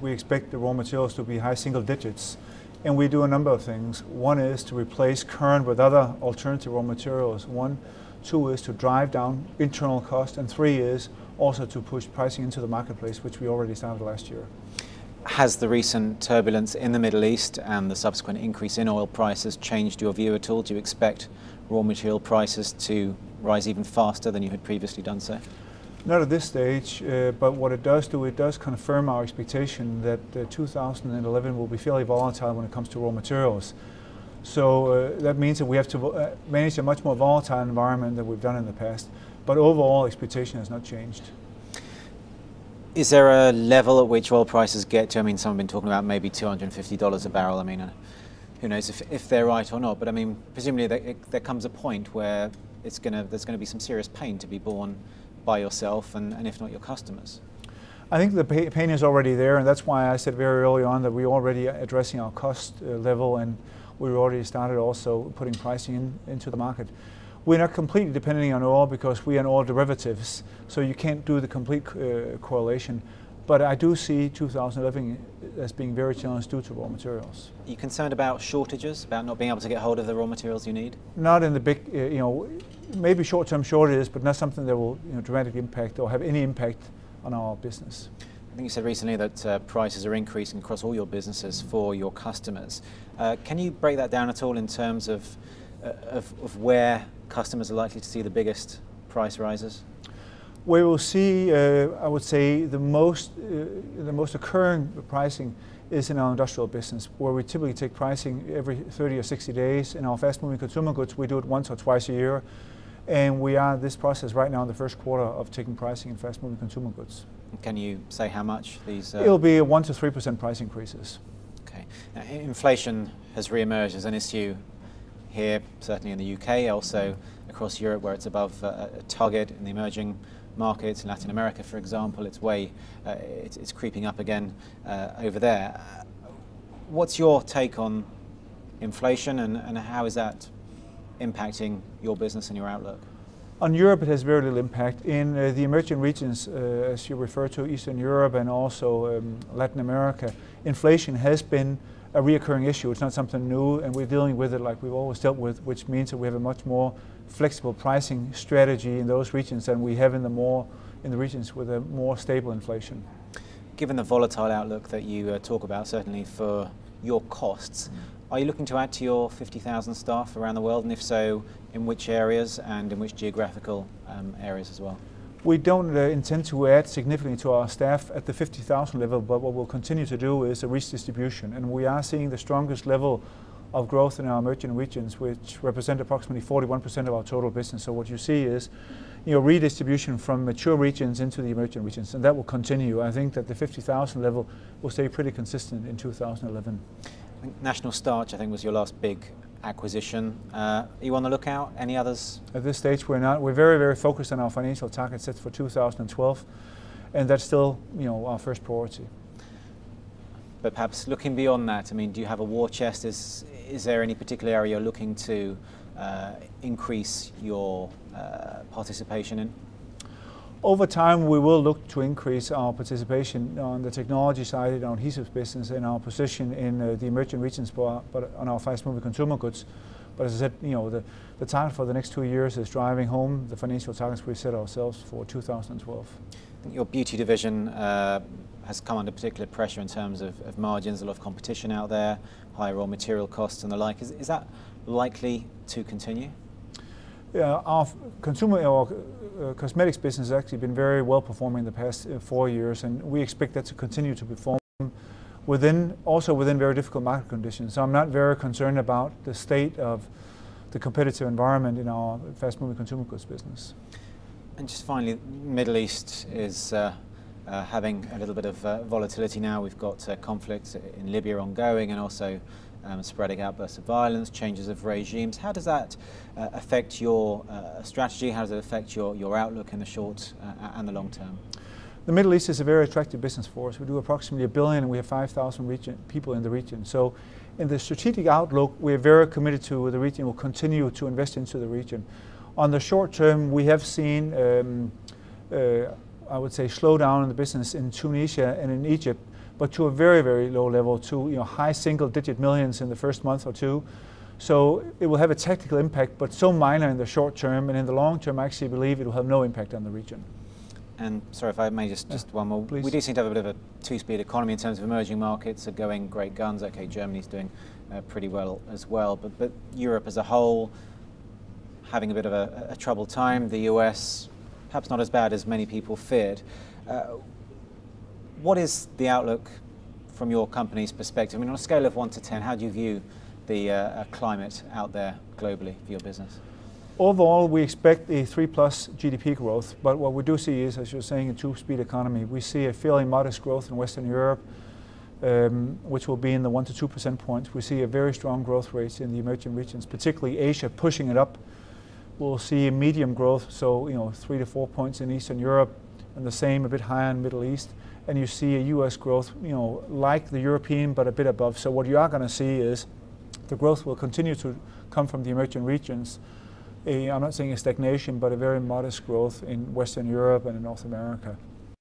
We expect the raw materials to be high single digits, and we do a number of things. One is to replace current with other alternative raw materials. Two is to drive down internal cost, and three is also to push pricing into the marketplace, which we already started last year. Has the recent turbulence in the Middle East and the subsequent increase in oil prices changed your view at all? Do you expect raw material prices to rise even faster than you had previously done so? Not at this stage, but what it does do, it does confirm our expectation that 2011 will be fairly volatile when it comes to raw materials. So that means that we have to manage a much more volatile environment than we've done in the past. But overall, expectation has not changed. Is there a level at which oil prices get to? I mean, some have been talking about maybe $250 a barrel. I mean, who knows if they're right or not. But I mean, presumably there comes a point where there's going to be some serious pain to be borne by yourself and if not your customers. I think the pain is already there, and that's why I said very early on that we're already addressing our cost level, and we already started also putting pricing into the market. We're not completely depending on oil because we are in oil derivatives, so you can't do the complete correlation. But I do see 2011 as being very challenged due to raw materials. Are you concerned about shortages, about not being able to get hold of the raw materials you need? Not in the big, maybe short-term shortages, but not something that will dramatically impact or have any impact on our business. I think you said recently that prices are increasing across all your businesses for your customers. Can you break that down at all in terms of where customers are likely to see the biggest price rises? We will see, I would say, the most occurring pricing is in our industrial business, where we typically take pricing every 30 or 60 days. In our fast-moving consumer goods, we do it once or twice a year. And we are in this process right now in the first quarter of taking pricing in fast-moving consumer goods. Can you say how much these? It'll be 1 to 3% price increases. Okay. Now, inflation has re-emerged as an issue here, certainly in the UK, also across Europe, where it's above a target in the emerging markets. In Latin America, for example, it's creeping up again over there. What's your take on inflation, and how is that impacting your business and your outlook? On Europe, it has very little impact. In the emerging regions, as you refer to, Eastern Europe and also Latin America, inflation has been a reoccurring issue. It's not something new, and we're dealing with it like we've always dealt with, which means that we have a much more flexible pricing strategy in those regions than we have in the regions with a more stable inflation. Given the volatile outlook that you talk about, certainly for your costs, are you looking to add to your 50,000 staff around the world, and if so, in which areas and in which geographical areas as well? We don't intend to add significantly to our staff at the 50,000 level, but what we'll continue to do is a redistribution, and we are seeing the strongest level of growth in our emerging regions, which represent approximately 41% of our total business. So what you see is redistribution from mature regions into the emerging regions, and that will continue. I think that the 50,000 level will stay pretty consistent in 2011. I think National Starch, I think, was your last big acquisition. Are you on the lookout? Any others? At this stage, we're not. We're very, very focused on our financial target set for 2012, and that's still, our first priority. But perhaps looking beyond that, I mean, do you have a war chest? Is there any particular area you're looking to increase your participation in? Over time, we will look to increase our participation on the technology side in our adhesives business and our position in the emerging regions, but on our fast-moving consumer goods. But as I said, the target for the next 2 years is driving home the financial targets we set ourselves for 2012. I think your beauty division has come under particular pressure in terms of margins, a lot of competition out there, high raw material costs and the like. Is that likely to continue? Yeah, our cosmetics business has actually been very well performing the past 4 years, and we expect that to continue to perform within very difficult market conditions. So I'm not very concerned about the state of the competitive environment in our fast-moving consumer goods business. And just finally, Middle East is having a little bit of volatility now. We've got conflicts in Libya ongoing, and also sporadic outbursts of violence, changes of regimes. How does that affect your strategy? How does it affect your outlook in the short and the long term? The Middle East is a very attractive business for us. We do approximately $1 billion, and we have 5,000 people in the region. So in the strategic outlook, we're very committed to the region. We'll continue to invest into the region. On the short term, we have seen, I would say, slowdown in the business in Tunisia and in Egypt, but to a very, very low level, to high single-digit millions in the first month or two. So it will have a technical impact, but so minor in the short term, and in the long term I actually believe it will have no impact on the region. And sorry if I may just one more. Please. We do seem to have a bit of a two-speed economy in terms of emerging markets are going great guns. Okay, Germany's doing pretty well as well, but Europe as a whole having a bit of a troubled time. The US perhaps not as bad as many people feared. What is the outlook from your company's perspective? I mean, on a scale of 1 to 10, how do you view the climate out there globally for your business? Overall, we expect a 3+ GDP growth, but what we do see is, as you're saying, a two-speed economy. We see a fairly modest growth in Western Europe, which will be in the 1 to 2% points. We see a very strong growth rates in the emerging regions, particularly Asia pushing it up. We'll see a medium growth, so 3 to 4 points in Eastern Europe, and the same a bit higher in Middle East. And you see a US growth, like the European, but a bit above. So what you are going to see is the growth will continue to come from the emerging regions. I'm not saying a stagnation, but a very modest growth in Western Europe and in North America.